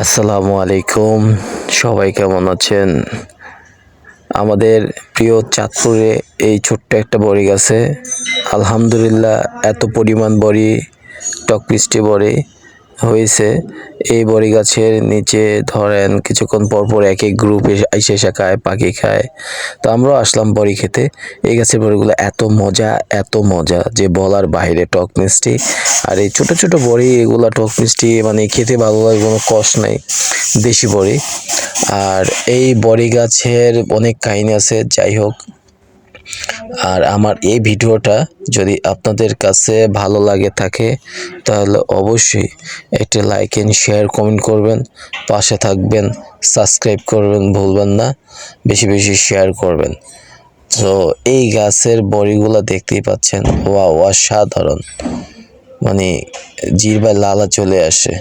আসসালামু আলাইকুম, সবাই কেমন আছেন? আমাদের প্রিয় চাঁদপুরে এই ছোট্ট একটা বড়ি গাছে আলহামদুলিল্লাহ এত পরিমাণ বড়ি, টক মিষ্টি বড়ি হয়েছে। এই বড়ি গাছের নিচে ধরেন কিছুক্ষণ পর পর এক এক গ্রুপ এসে খায়, পাখি খায়। তো আমরাও আসলাম বড়ি খেতে। এই গাছের বড়িগুলো এত মজা যে বলার বাইরে, টক মিষ্টি। আর এই ছোট ছোট বড়ি, এগুলা টক মিষ্টি, মানে খেতে ভালো লাগে, কোনো কষ্ট নাই, দেশি বড়ি। আর এই বড়ি গাছের অনেক কাহিনী আছে, যাই হোক। আর আমার এই ভিডিওটা যদি আপনাদের কাছে ভালো লাগে থাকে তাহলে অবশ্যই একটা লাইক এন্ড শেয়ার কমেন্ট করবেন, পাশে থাকবেন, সাবস্ক্রাইব করবেন ভুলবেন না, বেশি বেশি শেয়ার করবেন। তো এই গাছের বড়িগুলো দেখতেই পাচ্ছেন, ওয়াও অসাধারণ, মানে জিহ্বায় লালা চলে আসে।